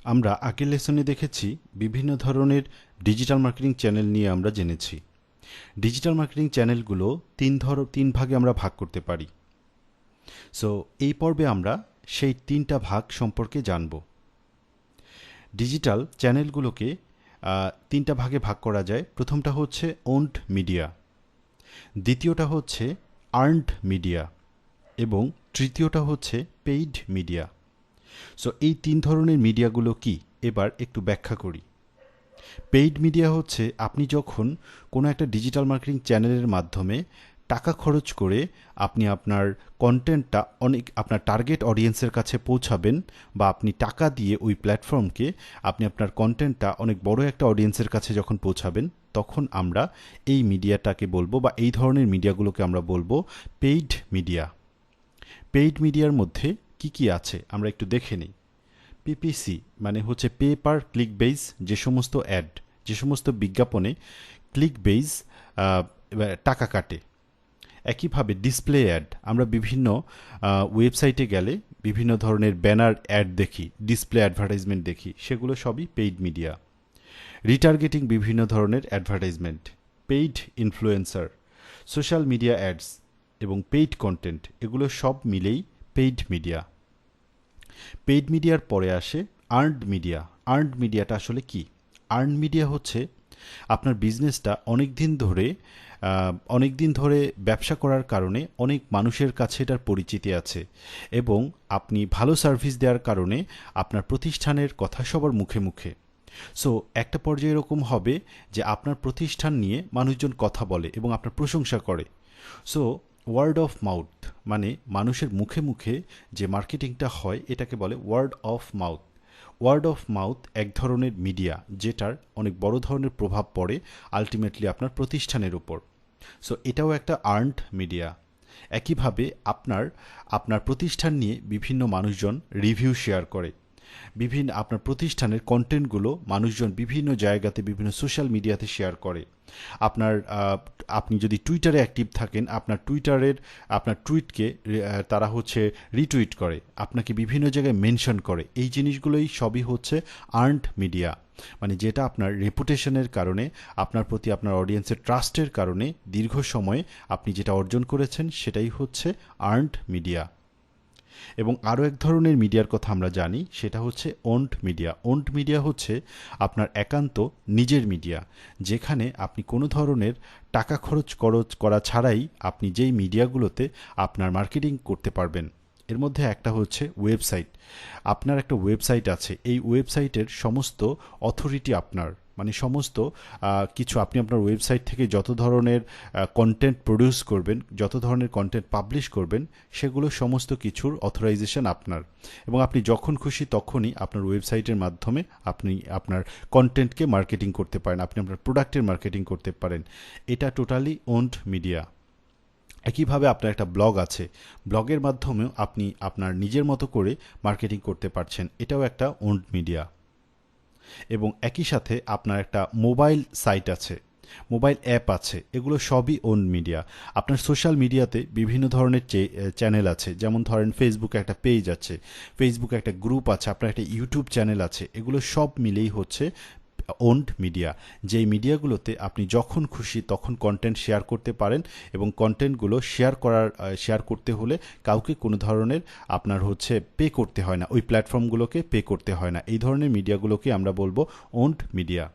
আমরা আগের লেসনে দেখেছি বিভিন্ন ধরনের ডিজিটাল মার্কেটিং চ্যানেল নিয়ে আমরা জেনেছি। ডিজিটাল মার্কেটিং চ্যানেলগুলো তিন ভাগে আমরা ভাগ করতে পারি। সো এই পর্বে আমরা সেই তিনটা ভাগ সম্পর্কে জানব। ডিজিটাল চ্যানেলগুলোকে তিনটা ভাগে ভাগ করা যায়। প্রথমটা হচ্ছে ওন্ড মিডিয়া, দ্বিতীয়টা হচ্ছে আর্নড মিডিয়া এবং তৃতীয়টা হচ্ছে পেইড মিডিয়া। সো এই তিন ধরনের মিডিয়াগুলো কি এবার একটু ব্যাখ্যা করি। পেইড মিডিয়া হচ্ছে আপনি যখন কোনো একটা ডিজিটাল মার্কেটিং চ্যানেলের মাধ্যমে টাকা খরচ করে আপনি আপনার কন্টেন্টটা আপনার টার্গেট অডিয়েন্সের কাছে পৌঁছাবেন, বা আপনি টাকা দিয়ে ওই প্ল্যাটফর্মকে আপনি আপনার কন্টেন্টটা অনেক বড় একটা অডিয়েন্সের কাছে যখন পৌঁছাবেন, তখন আমরা এই মিডিয়াটাকে বলবো, বা এই ধরনের মিডিয়াগুলোকে আমরা বলবো পেইড মিডিয়া। পেইড মিডিয়ার মধ্যে কি কি আছে আমরা একটু দেখে নিই। পিপিসি মানে হচ্ছে পে পার ক্লিক বেস, যে সমস্ত অ্যাড, যে সমস্ত বিজ্ঞাপনে ক্লিক বেস টাকা কাটে। একইভাবে ডিসপ্লে অ্যাড, আমরা বিভিন্ন ওয়েবসাইটে গেলে বিভিন্ন ধরনের ব্যানার অ্যাড দেখি, ডিসপ্লে অ্যাডভার্টাইজমেন্ট দেখি, সেগুলো সবই পেইড মিডিয়া। রিটার্গেটিং বিভিন্ন ধরনের advertisement, paid influencer, social media ads এবং পেইড কন্টেন্ট, এগুলো সব মিলেই পেইড মিডিয়া। পেইড মিডিয়ার পরে আসে আর্নড মিডিয়া। আর্নড মিডিয়াটা আসলে কি? আর্নড মিডিয়া হচ্ছে আপনার বিজনেসটা অনেক দিন ধরে ব্যবসা করার কারণে অনেক মানুষের কাছে এটার পরিচিতি আছে, এবং আপনি ভালো সার্ভিস দেওয়ার কারণে আপনার প্রতিষ্ঠানের কথা সবার মুখে মুখে। সো একটা পর্যায়ে এরকম হবে যে আপনার প্রতিষ্ঠান নিয়ে মানুষজন কথা বলে এবং আপনার প্রশংসা করে। সো ওয়ার্ড অফ মাউথ মানে মানুষের মুখে মুখে যে মার্কেটিংটা হয়, এটাকে বলে word of mouth. Word of mouth এক ধরনের মিডিয়া, যেটার অনেক বড় ধরনের প্রভাব পড়ে আলটিমেটলি আপনার প্রতিষ্ঠানের উপর। সো এটাও একটা আর্নড মিডিয়া। একইভাবে আপনার প্রতিষ্ঠান নিয়ে বিভিন্ন মানুষজন রিভিউ শেয়ার করে। আপনার প্রতিষ্ঠানের কন্টেন্টগুলো মানুষজন বিভিন্ন জায়গাতে, বিভিন্ন সোশ্যাল মিডিয়াতে শেয়ার করে। আপনি যদি টুইটারে অ্যাক্টিভ থাকেন, আপনার টুইটকে তারা রিটুইট করে, আপনাকে বিভিন্ন জায়গায় মেনশন করে। এই জিনিসগুলোই সবই হচ্ছে আর্নড মিডিয়া, মানে যেটা আপনার রেপুটেশনের কারণে, আপনার প্রতি আপনার অডিয়েন্সের ট্রাস্টের কারণে দীর্ঘ সময়ে আপনি যেটা অর্জন করেছেন, সেটাই হচ্ছে আর্নড মিডিয়া। এবং আরও এক ধরনের মিডিয়ার কথা আমরা জানি, সেটা হচ্ছে ওন্ড মিডিয়া। ওন্ড মিডিয়া হচ্ছে আপনার একান্ত নিজের মিডিয়া, যেখানে আপনি কোনো ধরনের টাকা খরচ করা ছাড়াই আপনি যেই মিডিয়াগুলোতে আপনার মার্কেটিং করতে পারবেন। এর মধ্যে একটা হচ্ছে ওয়েবসাইট। আপনার একটা ওয়েবসাইট আছে, এই ওয়েবসাইটের সমস্ত অথরিটি আপনার, মানে সমস্ত কিছু আপনি আপনার ওয়েবসাইট থেকে যত ধরনের কন্টেন্ট প্রডিউস করবেন, যত ধরনের কন্টেন্ট পাবলিশ করবেন, সেগুলো সমস্ত কিছুর অথরাইজেশন আপনার, এবং আপনি যখন খুশি তখনই আপনার ওয়েবসাইটের মাধ্যমে আপনি আপনার কন্টেন্টকে মার্কেটিং করতে পারেন, আপনি আপনার প্রোডাক্টের মার্কেটিং করতে পারেন। এটা টোটালি ওন্ড মিডিয়া। একইভাবে আপনার একটা ব্লগ আছে, ব্লগের মাধ্যমেও আপনি আপনার নিজের মতো করে মার্কেটিং করতে পারছেন, এটাও একটা ওন্ড মিডিয়া। এবং একই সাথে আপনার একটা মোবাইল সাইট আছে, মোবাইল অ্যাপ আছে, এগুলো সবই ওন্ড মিডিয়া। আপনার সোশ্যাল মিডিয়াতে বিভিন্ন ধরনের চ্যানেল আছে, যেমন ধরেন ফেসবুকে একটা পেজ আছে, ফেসবুকে একটা গ্রুপ আছে, আপনার একটা ইউটিউব চ্যানেল আছে, এগুলো সব মিলেই হচ্ছে ওন্ড মিডিয়া। যেই মিডিয়াগুলোতে আপনি যখন খুশি তখন কন্টেন্ট শেয়ার করতে পারেন, এবং কন্টেন্টগুলো শেয়ার করতে হলে কাউকে কোনো ধরনের আপনার পে করতে হয় না, ওই প্ল্যাটফর্মগুলোকে পে করতে হয় না। এই ধরনের মিডিয়াগুলোকে আমরা বলবো ওন্ড মিডিয়া।